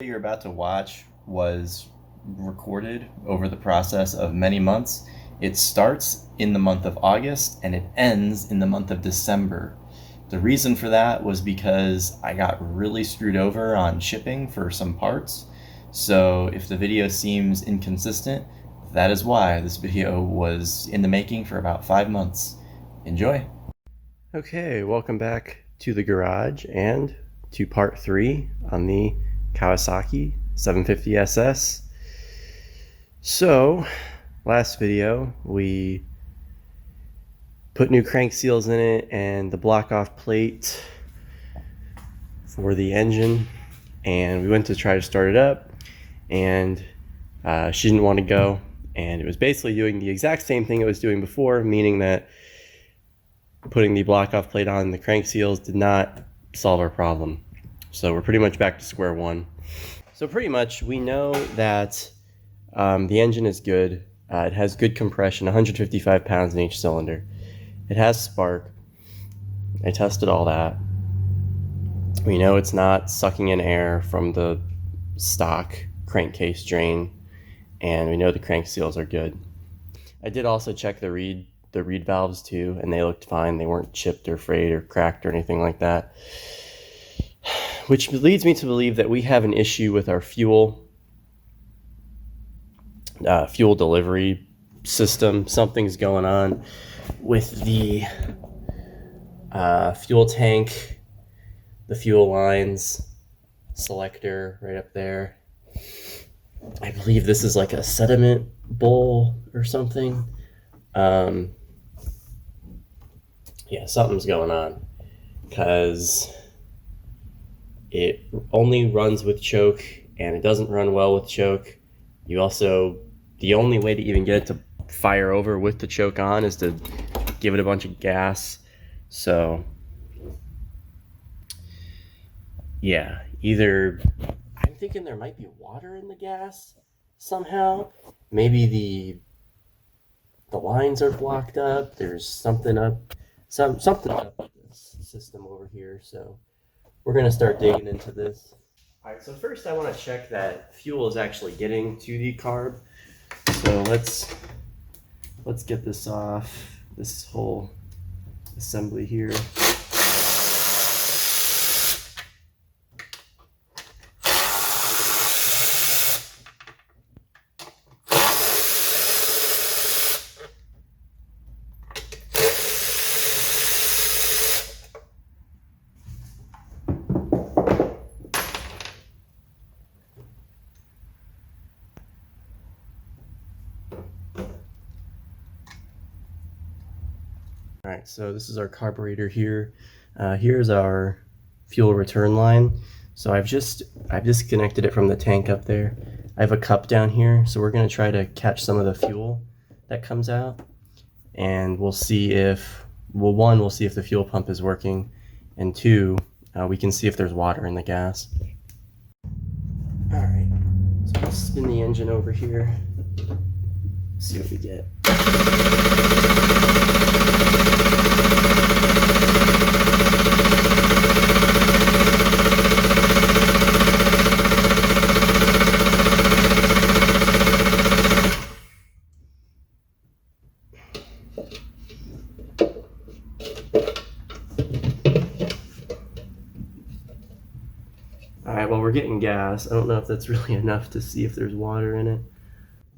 You're about to watch was recorded over the process of many months. It starts in the month of August and it ends in the month of December. The reason for that was because I got really screwed over on shipping for some parts. So if the video seems inconsistent, that is why. This video was in the making for about 5 months. Enjoy. Okay, welcome back to the garage and to part 3 on the Kawasaki 750 SS. So, last video we put new crank seals in it and the block off plate for the engine, and we went to try to start it up and she didn't want to go, and it was basically doing the exact same thing it was doing before, meaning that putting the block off plate on the crank seals did not solve our problem. So we're pretty much back to square one. So pretty much we know that the engine is good. It has good compression, 155 pounds in each cylinder. It has spark. I tested all that. We know it's not sucking in air from the stock crankcase drain, and we know the crank seals are good. I did also check the reed valves too, and they looked fine. They weren't chipped or frayed or cracked or anything like that. Which leads me to believe that we have an issue with our fuel delivery system. Something's going on with the fuel tank, the fuel lines, selector right up there. I believe this is like a sediment bowl or something. Yeah, something's going on, because it only runs with choke and it doesn't run well with choke. You also, the only way to even get it to fire over with the choke on is to give it a bunch of gas. So yeah, either I'm thinking there might be water in the gas somehow. Maybe the lines are blocked up. There's something up with this system over here. So we're going to start digging into this. All right, so first I want to check that fuel is actually getting to the carb. So let's get this off, this whole assembly here. All right, so this is our carburetor here. Here's our fuel return line. So I've disconnected it from the tank up there. I have a cup down here, so we're gonna try to catch some of the fuel that comes out, and we'll see if, well, one, we'll see if the fuel pump is working, and two, we can see if there's water in the gas. All right, so I'll spin the engine over here, see what we get. Alright, well, we're getting gas. I don't know if that's really enough to see if there's water in it.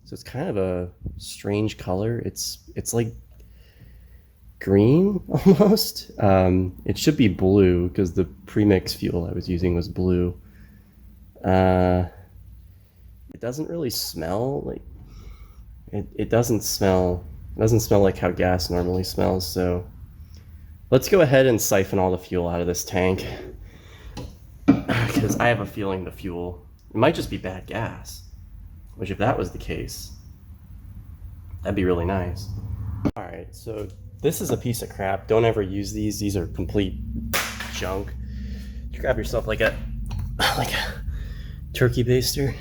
So it's kind of a strange color. It's like green almost. It should be blue because the premix fuel I was using was blue. It doesn't really smell like it doesn't smell like how gas normally smells. So let's go ahead and siphon all the fuel out of this tank, because I have a feeling the fuel, it might just be bad gas, which if that was the case, that'd be really nice. All right, so this is a piece of crap. Don't ever use these. These are complete junk. You grab yourself like a turkey baster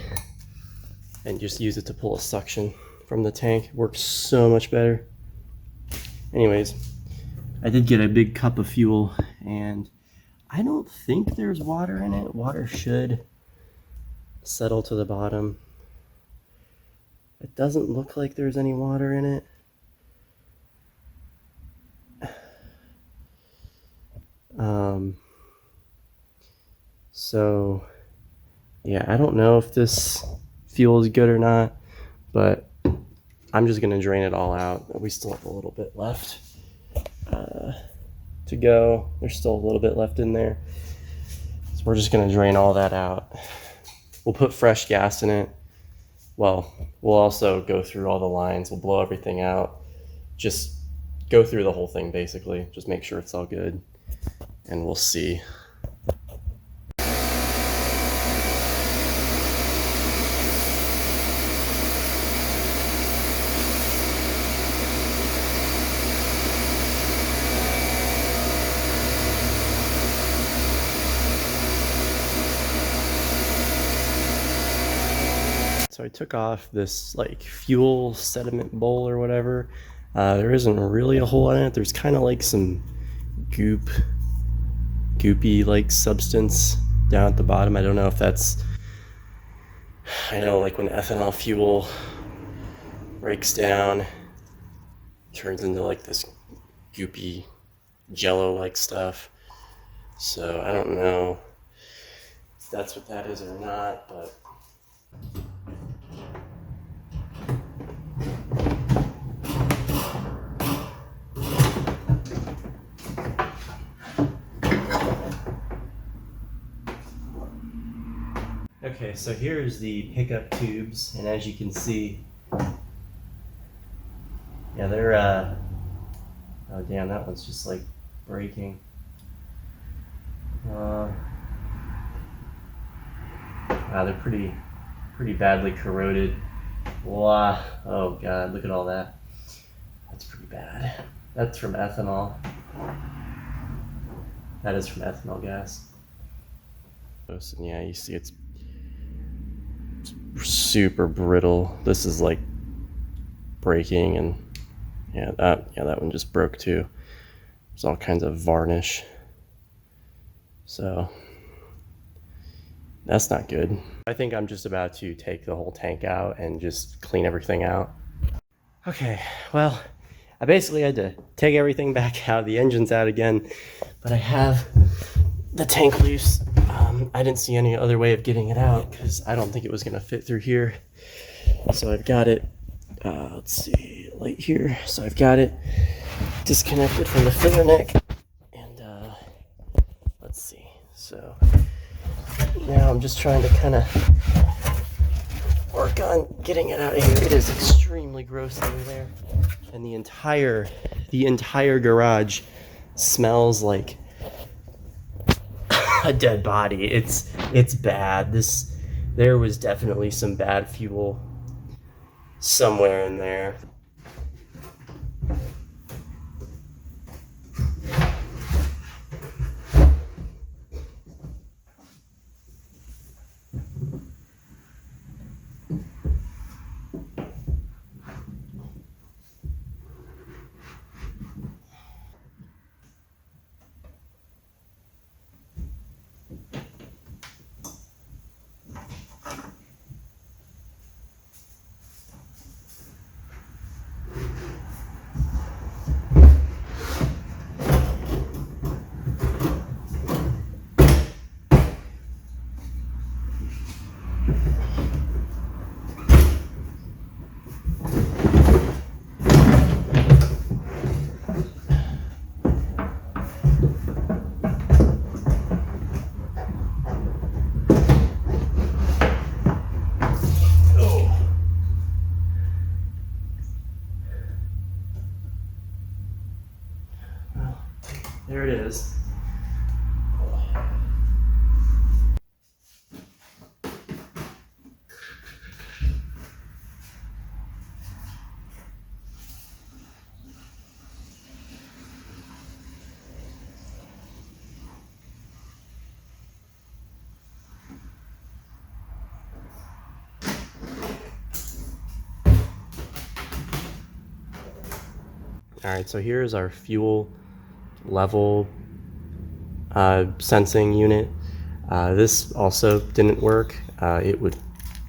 and just use it to pull a suction from the tank. It works so much better. Anyways, I did get a big cup of fuel, and I don't think there's water in it. Water should settle to the bottom. It doesn't look like there's any water in it. So yeah, I don't know if this fuel is good or not, but I'm just gonna drain it all out. We still have a little bit left to go. There's still a little bit left in there. So we're just gonna drain all that out. We'll put fresh gas in it. Well, we'll also go through all the lines. We'll blow everything out. Just go through the whole thing basically. Just make sure it's all good. And we'll see. So I took off this like fuel sediment bowl or whatever. There isn't really a hole in it. There's kind of like some goopy like substance down at the bottom. I don't know if that's, I know like when ethanol fuel breaks down, it turns into like this goopy jello like stuff. So I don't know if that's what that is or not, but okay, so here's the pickup tubes, and as you can see, yeah, they're, oh damn, that one's just like breaking. Wow, they're pretty badly corroded. Wow, oh god, look at all that. That's pretty bad. That's from ethanol. That is from ethanol gas. And yeah, you see it's super brittle. This is like breaking, and yeah, that one just broke too. There's all kinds of varnish. So that's not good. I think I'm just about to take the whole tank out and just clean everything out. Okay, well, I basically had to take everything back out. The engine's out again, but I have the tank loose. I didn't see any other way of getting it out because I don't think it was gonna fit through here. So I've got it, let's see, light here. So I've got it disconnected from the filler neck, and let's see. So now I'm just trying to kind of work on getting it out of here. It is extremely gross over there, and the entire garage smells like a dead body. It's bad. There was definitely some bad fuel somewhere in there. There it is. All right, so here's our fuel level sensing unit. This also didn't work. it would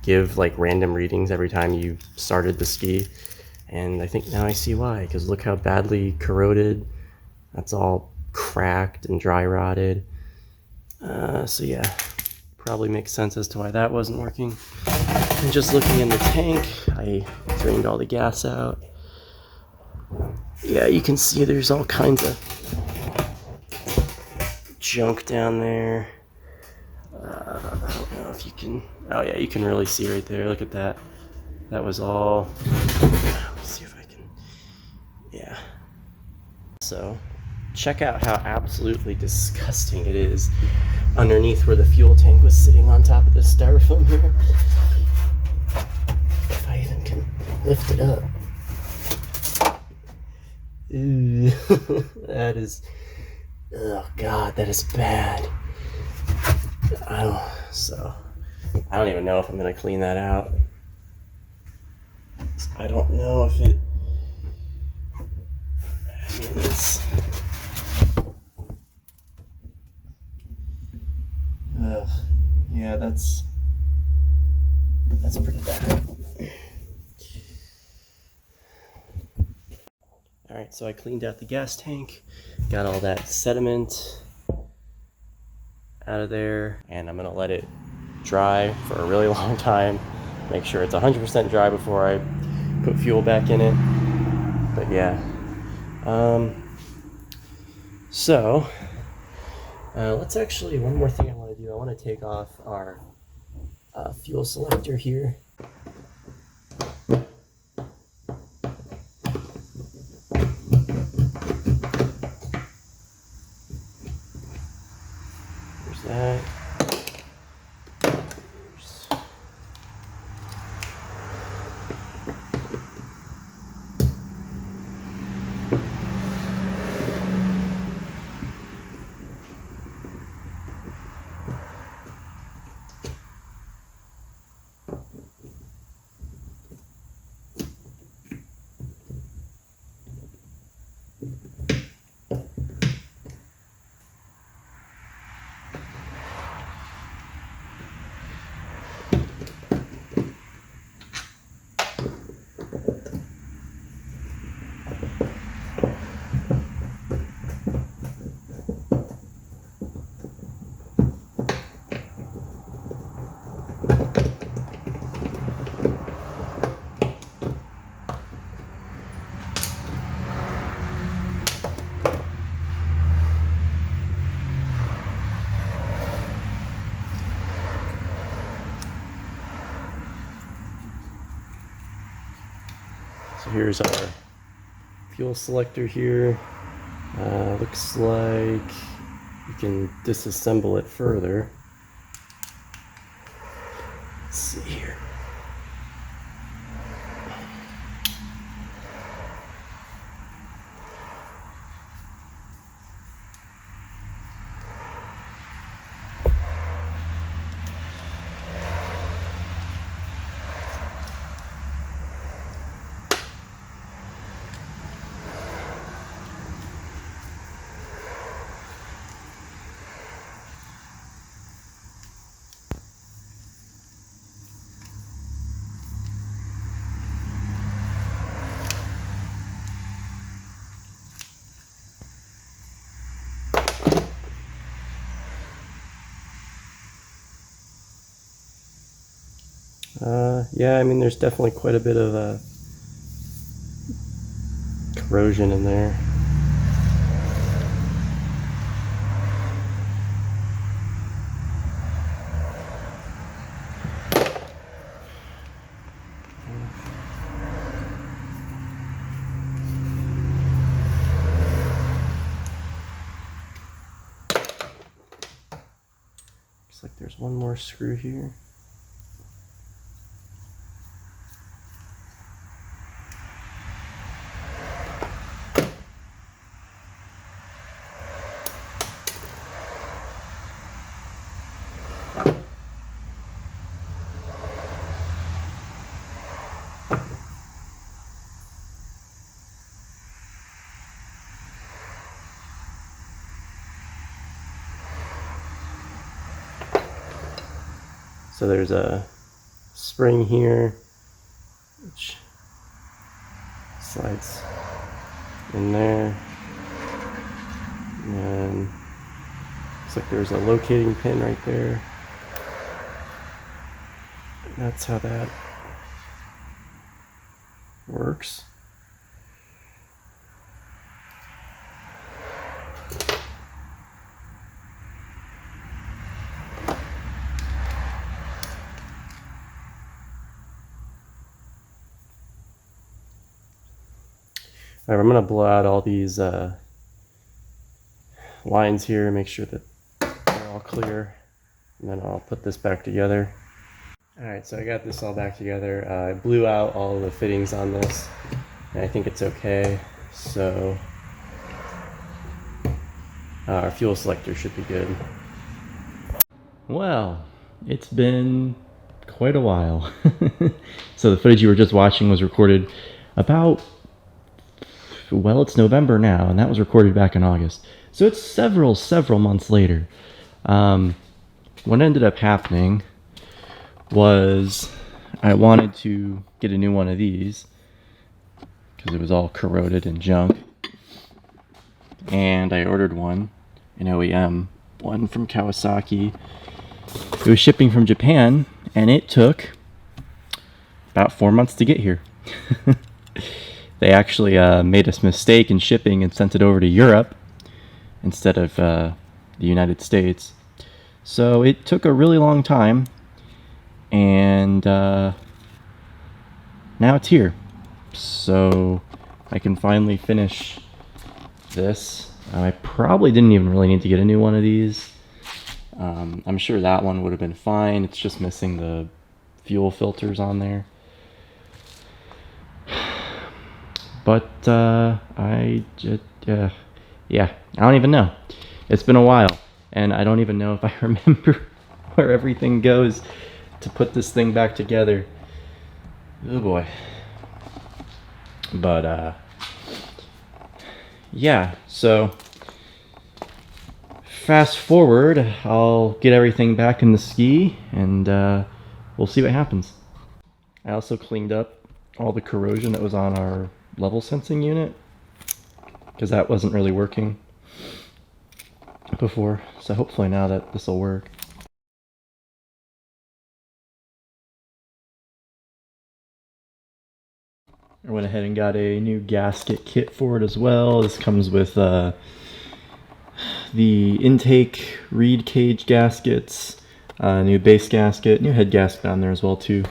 give like random readings every time you started the ski. And I think now I see why, because look how badly corroded. That's all cracked and dry rotted. So yeah, probably makes sense as to why that wasn't working. And just looking in the tank, I drained all the gas out. Yeah, you can see there's all kinds of junk down there. I don't know if you can, oh yeah, you can really see right there. Look at that. That was all, let's see if I can, yeah. So check out how absolutely disgusting it is underneath where the fuel tank was sitting on top of this styrofoam here. If I even can lift it up. Ew. That is, oh god, that is bad. I don't even know if I'm gonna clean that out. I don't know if it, I mean, it's, yeah, that's pretty bad. All right, so I cleaned out the gas tank, got all that sediment out of there, and I'm gonna let it dry for a really long time. Make sure it's 100% dry before I put fuel back in it. But yeah, so let's actually, one more thing I want to do. I want to take off our fuel selector here. There's that. So here's our fuel selector here. Looks like you can disassemble it further. Let's see here. Yeah, I mean, there's definitely quite a bit of corrosion in there. Looks like there's one more screw here. So there's a spring here, which slides in there. And then looks like there's a locating pin right there. And that's how that works. All right, I'm gonna blow out all these lines here, make sure that they're all clear, and then I'll put this back together. All right, so I got this all back together. I blew out all the fittings on this, and I think it's okay. So our fuel selector should be good. Well, it's been quite a while. So the footage you were just watching was recorded about, well, it's November now, and that was recorded back in August. So it's several months later. What ended up happening was I wanted to get a new one of these because it was all corroded and junk. And I ordered one, an OEM, one from Kawasaki. It was shipping from Japan, and it took about 4 months to get here. They actually made a mistake in shipping and sent it over to Europe instead of the United States. So it took a really long time, and now it's here. So I can finally finish this. I probably didn't even really need to get a new one of these. I'm sure that one would have been fine. It's just missing the fuel filters on there. But I don't even know. It's been a while, and I don't even know if I remember where everything goes to put this thing back together. Oh boy. But yeah, so fast forward, I'll get everything back in the ski, and we'll see what happens. I also cleaned up all the corrosion that was on our level sensing unit, because that wasn't really working before, so hopefully now that this will work. I went ahead and got a new gasket kit for it as well. This comes with the intake reed cage gaskets, new base gasket, new head gasket on there as well too.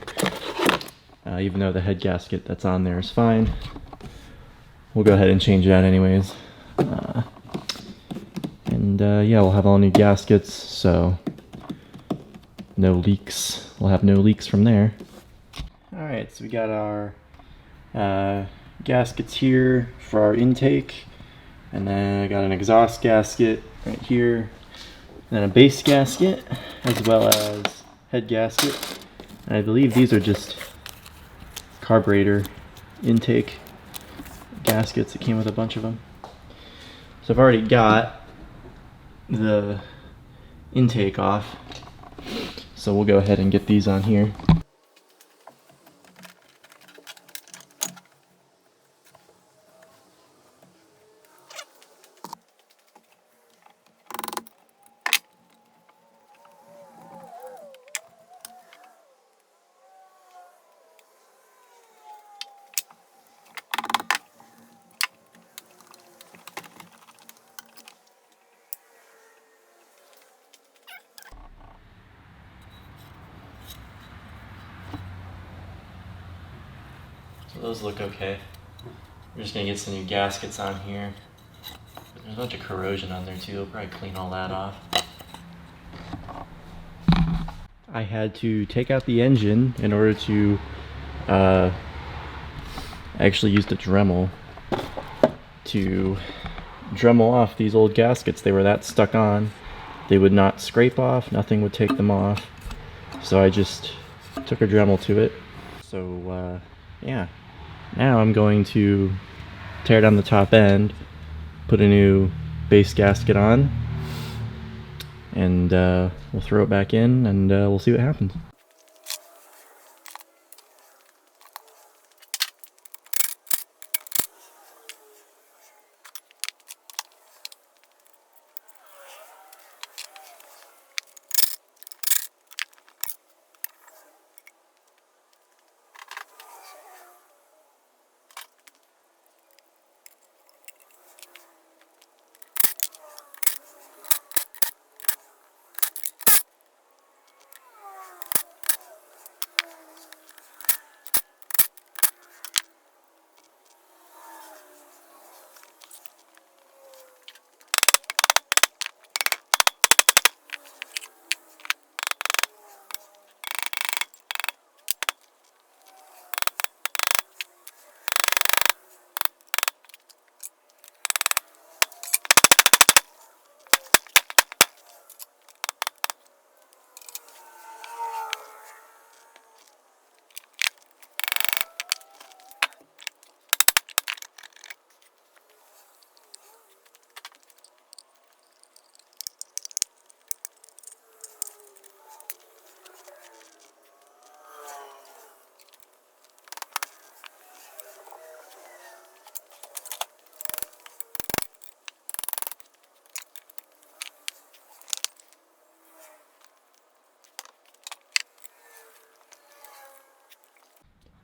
Even though the head gasket that's on there is fine, we'll go ahead and change that anyways. Yeah, we'll have all new gaskets, so no leaks. We'll have no leaks from there. Alright, so we got our gaskets here for our intake, and then I got an exhaust gasket right here, and then a base gasket, as well as head gasket. And I believe these are just carburetor intake gaskets that came with a bunch of them. So I've already got the intake off, so we'll go ahead and get these on here. So those look okay. We're just gonna get some new gaskets on here. But there's a bunch of corrosion on there too. We'll probably clean all that off. I had to take out the engine in order to I actually used a Dremel to Dremel off these old gaskets. They were that stuck on. They would not scrape off, nothing would take them off. So I just took a Dremel to it. So yeah, now I'm going to tear down the top end, put a new base gasket on, and we'll throw it back in, and we'll see what happens.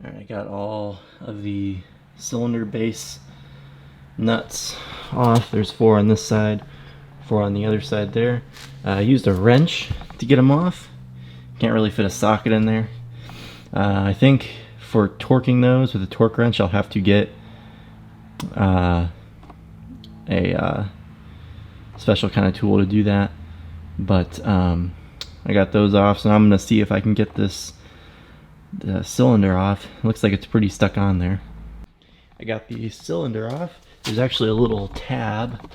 Alright, I got all of the cylinder base nuts off. There's 4 on this side, 4 on the other side there. I used a wrench to get them off. Can't really fit a socket in there. I think for torquing those with a torque wrench, I'll have to get a special kind of tool to do that. But I got those off, so now I'm going to see if I can get the cylinder off. It looks like it's pretty stuck on there. I got the cylinder off. There's actually a little tab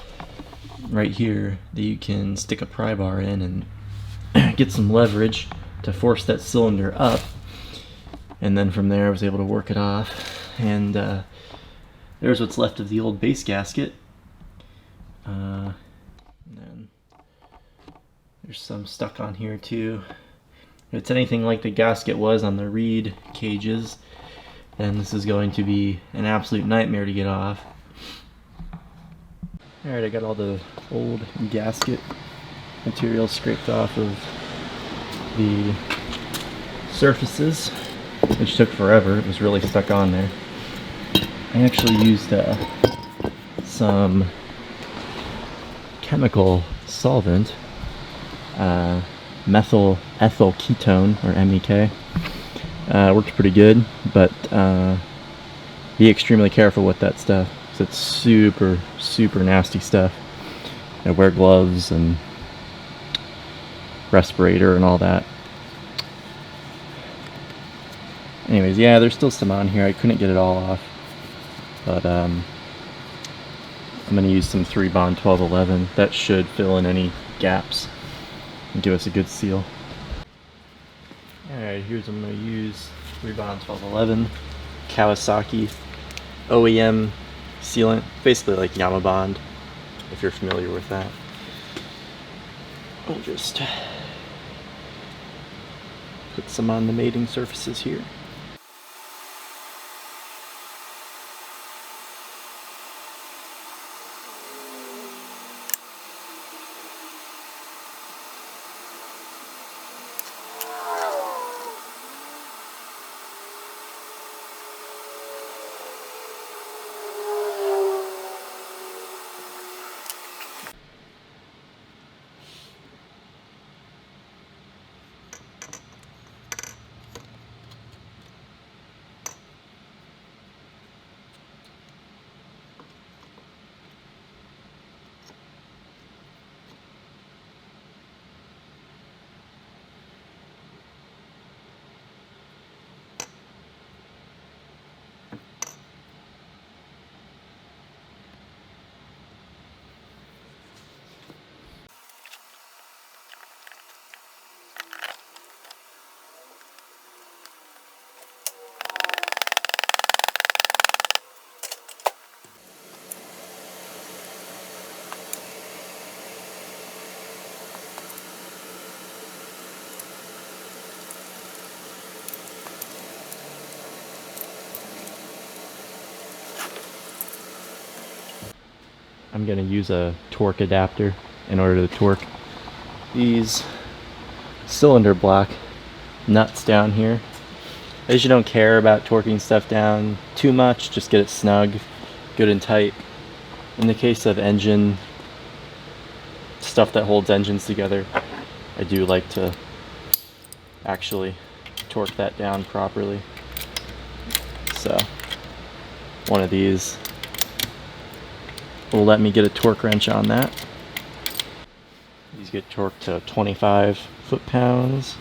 right here that you can stick a pry bar in and get some leverage to force that cylinder up. And then from there I was able to work it off. And there's what's left of the old base gasket. And then there's some stuck on here too. If it's anything like the gasket was on the reed cages, then this is going to be an absolute nightmare to get off. Alright, I got all the old gasket material scraped off of the surfaces, which took forever. It was really stuck on there. I actually used some chemical solvent, methyl ethyl ketone, or MEK. Worked pretty good, but be extremely careful with that stuff, because it's super nasty stuff. I wear gloves and respirator and all that. Anyways, yeah, there's still some on here. I couldn't get it all off, but I'm going to use some 3-bond 1211. That should fill in any gaps and give us a good seal. Alright, here's what I'm going to use. 3-bond 1211 Kawasaki OEM sealant, basically like Yamabond, if you're familiar with that. I'll just put some on the mating surfaces here. I'm going to use a torque adapter in order to torque these cylinder block nuts down here. I usually don't care about torquing stuff down too much, just get it snug, good and tight. In the case of engine stuff that holds engines together, I do like to actually torque that down properly. So one of these will let me get a torque wrench on that. These get torqued to 25 foot-pounds.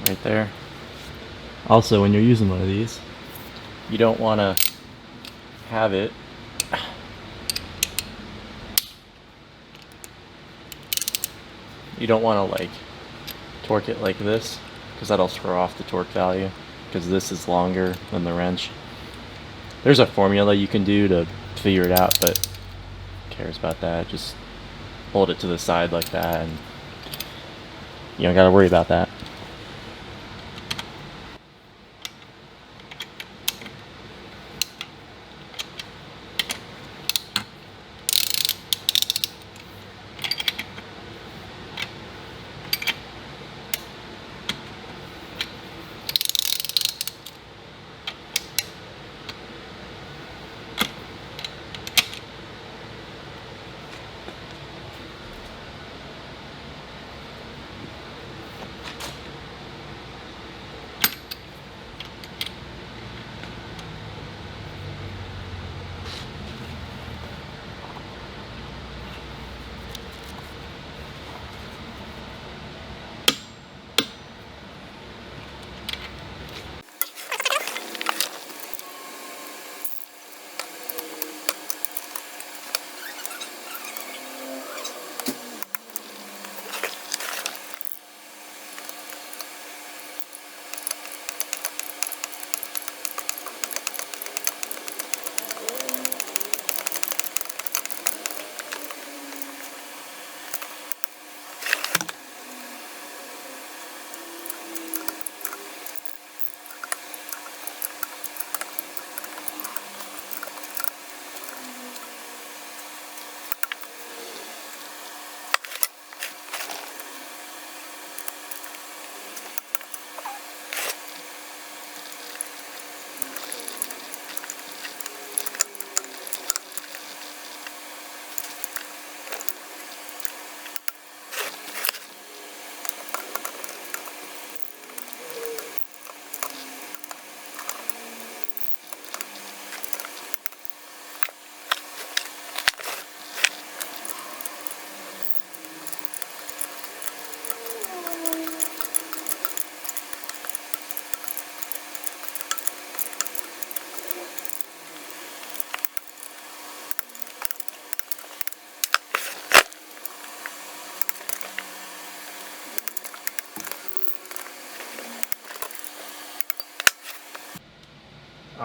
Right there. Also, when you're using one of these, you don't want to have it like torque it like this, because that'll throw off the torque value, because this is longer than the wrench. There's a formula you can do to figure it out, but who cares about that? Just hold it to the side like that and you don't gotta worry about that.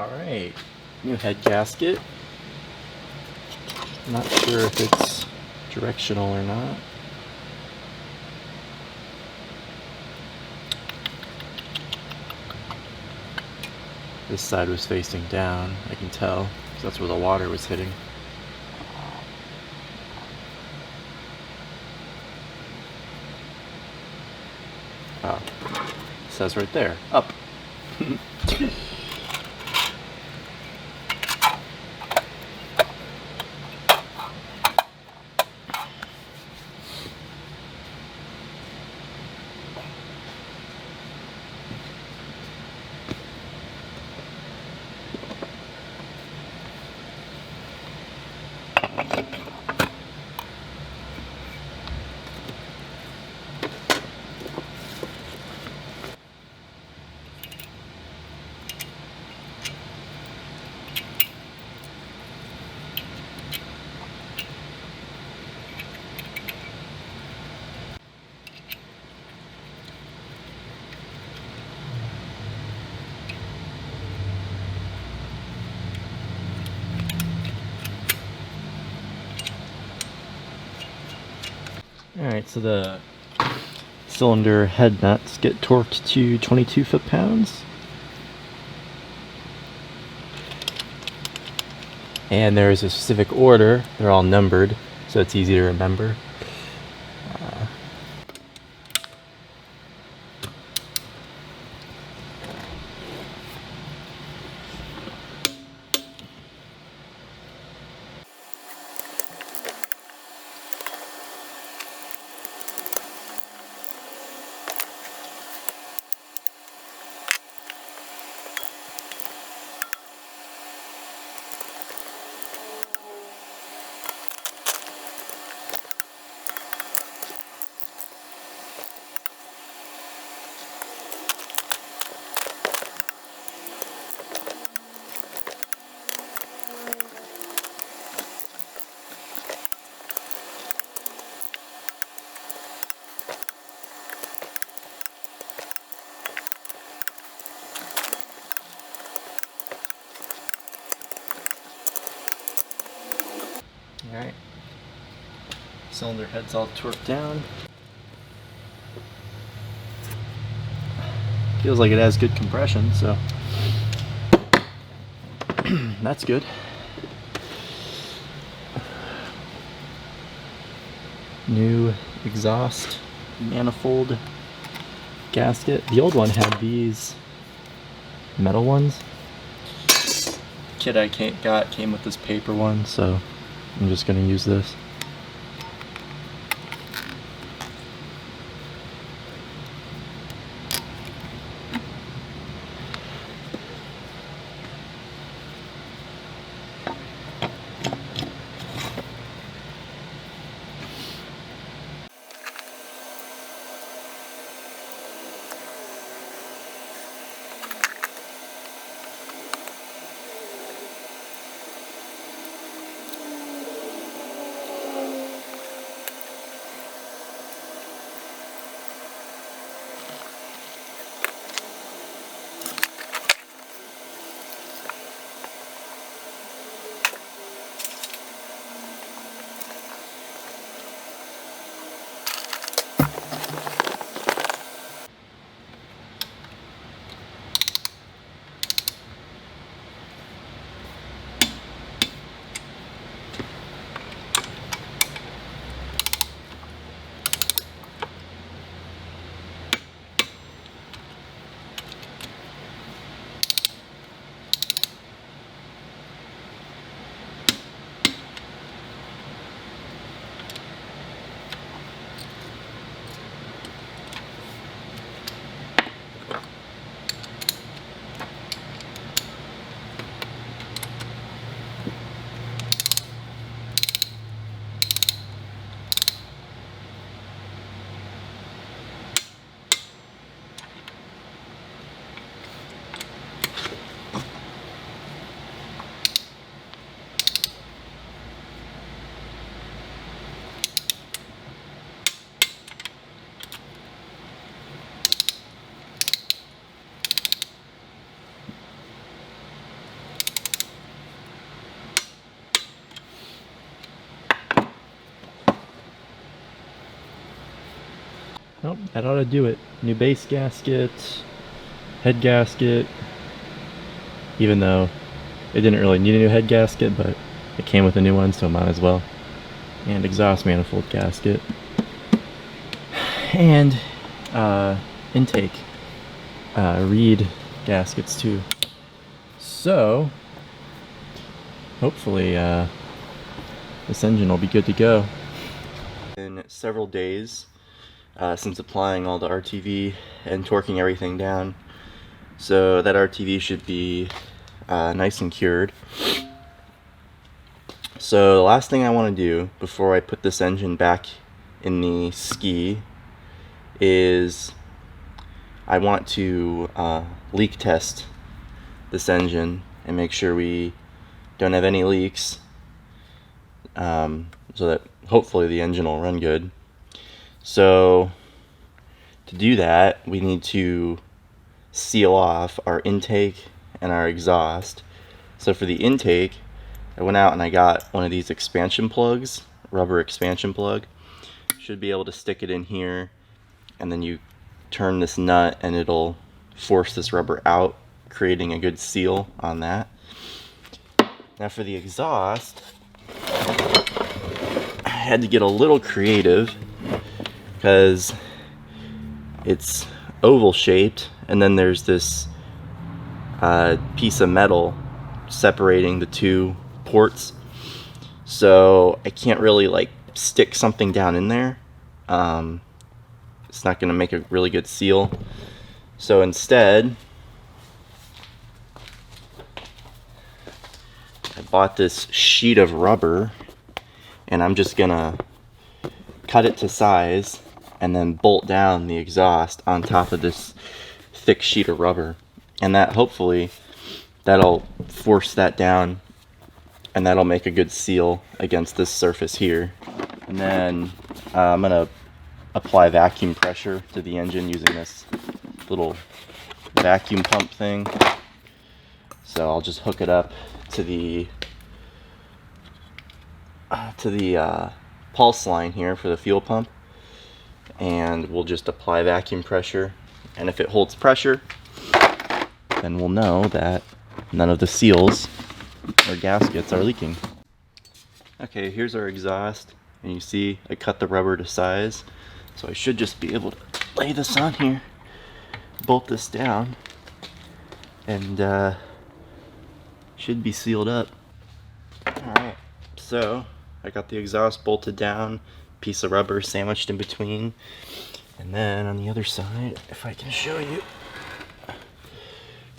Alright, new head gasket. I'm not sure if it's directional or not. This side was facing down, I can tell, because that's where the water was hitting. Oh, it says right there, up. Alright, so the cylinder head nuts get torqued to 22 foot-pounds. And there is a specific order, they're all numbered, so it's easy to remember. Alright, cylinder head's all torqued down. Feels like it has good compression, so that's good. New exhaust manifold gasket. The old one had these metal ones. Kit I got came with this paper one, so I'm just gonna use this. Nope, that ought to do it. New base gasket, head gasket, even though it didn't really need a new head gasket, but it came with a new one, so might as well. And exhaust manifold gasket. And intake reed gaskets too. So hopefully this engine will be good to go. In several days since applying all the RTV and torquing everything down, so that RTV should be nice and cured. So the last thing I want to do before I put this engine back in the ski is I want to leak test this engine and make sure we don't have any leaks, so that hopefully the engine will run good. So to do that, we need to seal off our intake and our exhaust. So for the intake, I went out and I got one of these expansion plugs, rubber expansion plug. Should be able to stick it in here, and then you turn this nut and it'll force this rubber out, creating a good seal on that. Now for the exhaust, I had to get a little creative because it's oval shaped, and then there's this piece of metal separating the two ports, so I can't really like stick something down in there. It's not going to make a really good seal. So instead, I bought this sheet of rubber, and I'm just gonna cut it to size and then bolt down the exhaust on top of this thick sheet of rubber, and that hopefully that'll force that down, and that'll make a good seal against this surface here. And then I'm gonna apply vacuum pressure to the engine using this little vacuum pump thing. So I'll just hook it up to the pulse line here for the fuel pump, and we'll just apply vacuum pressure, and if it holds pressure, then we'll know that none of the seals or gaskets are leaking. Okay, here's our exhaust, and you see I cut the rubber to size, so I should just be able to lay this on here, bolt this down, and should be sealed up. Alright, so I got the exhaust bolted down, piece of rubber sandwiched in between, and then on the other side, if I can show you,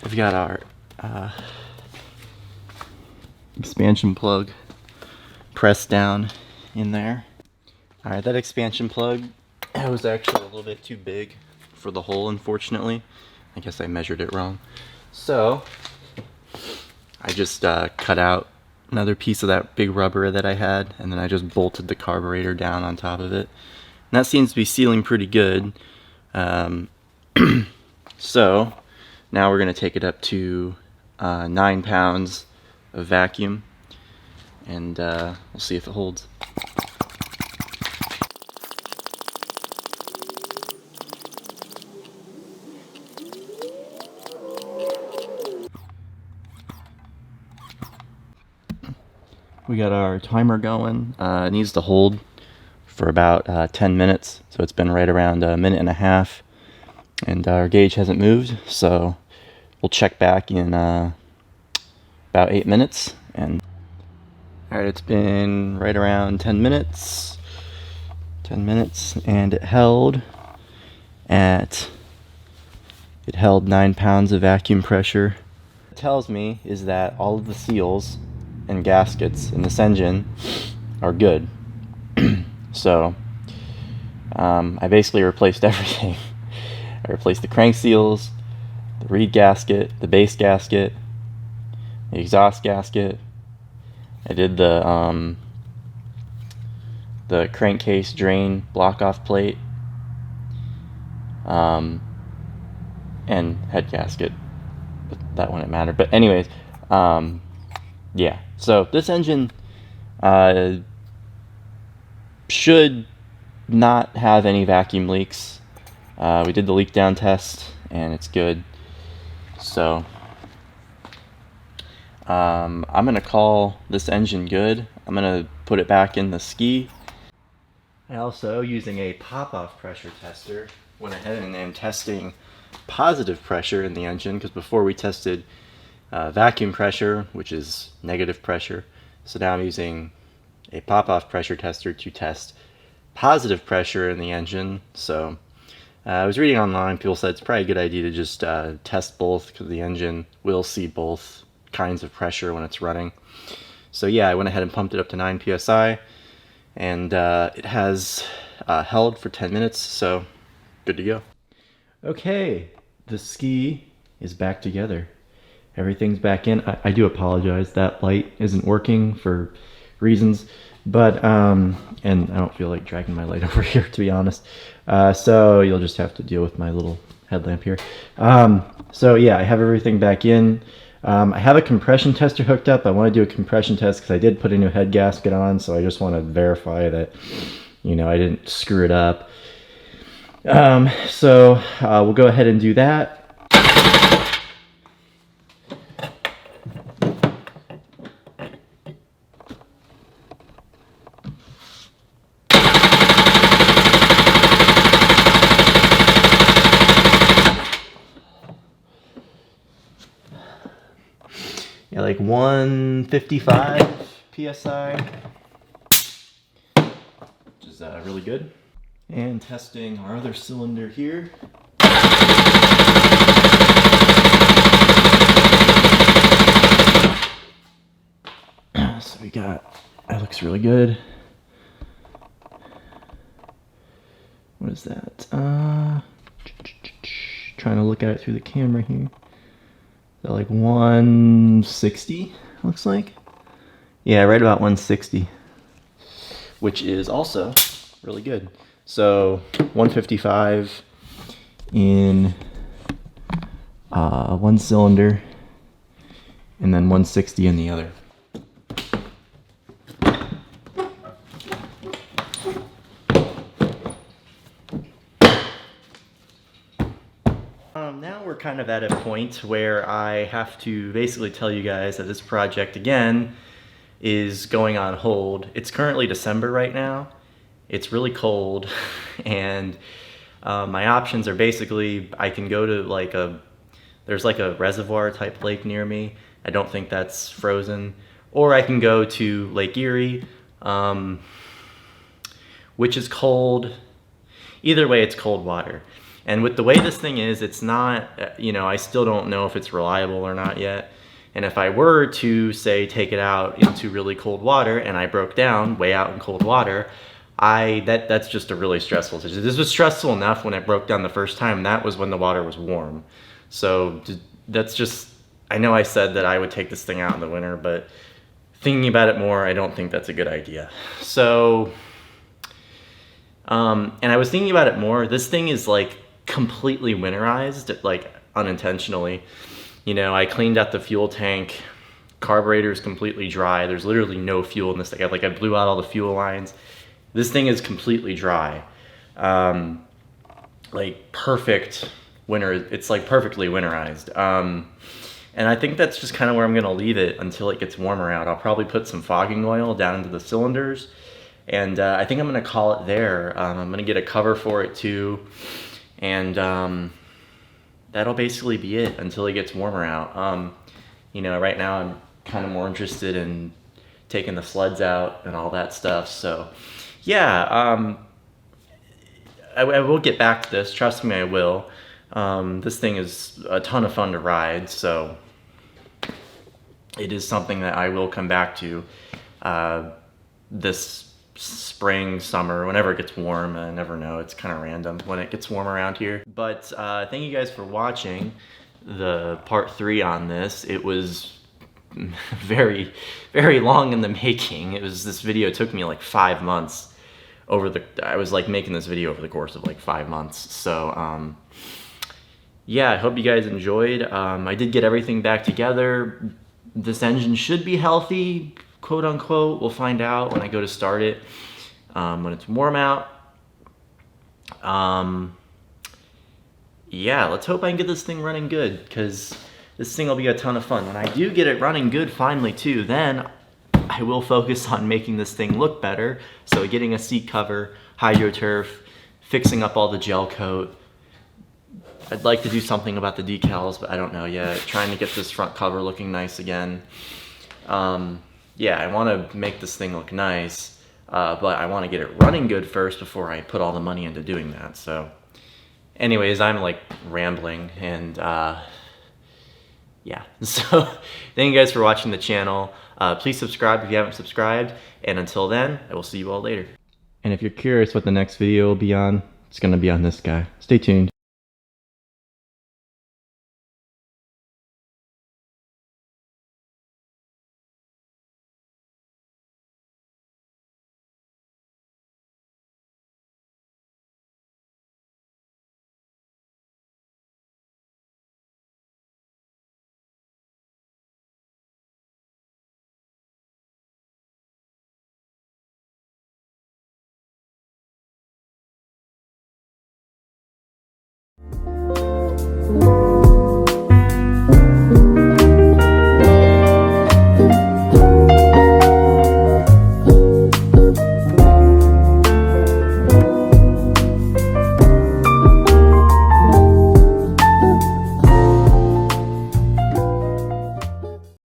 I've got our expansion plug pressed down in there. Alright, that expansion plug was actually a little bit too big for the hole, unfortunately. I guess I measured it wrong. So I just cut out another piece of that big rubber that I had, and then I just bolted the carburetor down on top of it. And that seems to be sealing pretty good. So now we're going to take it up to 9 pounds of vacuum, and we'll see if it holds. We got our timer going. It needs to hold for about 10 minutes, so it's been right around a minute and a half, and our gauge hasn't moved, so we'll check back in about 8 minutes. And alright, it's been right around 10 minutes, and it held 9 pounds of vacuum pressure. What it tells me is that all of the seals and gaskets in this engine are good. So I basically replaced everything. I replaced the crank seals, the reed gasket, the base gasket, the exhaust gasket. I did the crankcase drain block off plate, and head gasket. But that wouldn't matter. But anyways, yeah. So this engine should not have any vacuum leaks. We did the leak down test and it's good. So I'm gonna call this engine good. I'm gonna put it back in the ski. I also, using a pop-off pressure tester, went ahead and am testing positive pressure in the engine, because before we tested vacuum pressure, which is negative pressure. So now I'm using a pop-off pressure tester to test positive pressure in the engine. So I was reading online, people said it's probably a good idea to just test both, because the engine will see both kinds of pressure when it's running. So yeah, I went ahead and pumped it up to 9 psi, and it has held for 10 minutes, so good to go. Okay, the ski is back together. Everything's back in. I do apologize, that light isn't working for reasons, but and I don't feel like dragging my light over here, to be honest. So you'll just have to deal with my little headlamp here. So yeah, I have everything back in. I have a compression tester hooked up. I want to do a compression test because I did put a new head gasket on, so I just want to verify that, you know, I didn't screw it up. So we'll go ahead and do that. Yeah, like 155 psi, which is really good. And testing our other cylinder here. So we got, that looks really good. What is that? Trying to look at it through the camera here. So like 160, looks like. Yeah, right about 160, which is also really good. So 155 in one cylinder, and then 160 in the other. Now we're kind of at a point where I have to basically tell you guys that this project again is going on hold. It's currently December right now. It's really cold, and my options are basically I can go to there's like a reservoir type lake near me. I don't think that's frozen. Or I can go to Lake Erie, which is cold. Either way, it's cold water. And with the way this thing is, it's not, you know, I still don't know if it's reliable or not yet. And if I were to, say, take it out into really cold water and I broke down way out in cold water, that's just a really stressful situation. This was stressful enough when it broke down the first time. That was when the water was warm. So that's just, I know I said that I would take this thing out in the winter, but thinking about it more, I don't think that's a good idea. So, and I was thinking about it more. This thing is like completely winterized, like unintentionally. You know, I cleaned out the fuel tank. Carburetor is completely dry. There's literally no fuel in this thing. I blew out all the fuel lines. This thing is completely dry. Like perfect winter. It's like perfectly winterized. And I think that's just kind of where I'm gonna leave it until it gets warmer out. I'll probably put some fogging oil down into the cylinders, and I think I'm gonna call it there. I'm gonna get a cover for it too, and that'll basically be it until it gets warmer out. You know, right now I'm kind of more interested in taking the sleds out and all that stuff. So yeah, I will get back to this. Trust me, I will. This thing is a ton of fun to ride, so it is something that I will come back to this spring, summer, whenever it gets warm. I never know. It's kind of random when it gets warm around here. But thank you guys for watching the part 3 on this. It was very, very long in the making. This video took me like 5 months. I was like making this video over the course of like 5 months. So yeah, I hope you guys enjoyed. I did get everything back together. This engine should be healthy, quote unquote. We'll find out when I go to start it, when it's warm out. yeah, let's hope I can get this thing running good, because this thing will be a ton of fun. When I do get it running good finally too, then I will focus on making this thing look better. So getting a seat cover, hydroturf, fixing up all the gel coat. I'd like to do something about the decals, but I don't know yet. Trying to get this front cover looking nice again. Yeah, I want to make this thing look nice, but I want to get it running good first before I put all the money into doing that. So anyways, I'm like rambling, and yeah. So thank you guys for watching the channel. Please subscribe if you haven't subscribed, and until then, I will see you all later. And if you're curious what the next video will be on, it's going to be on this guy. Stay tuned.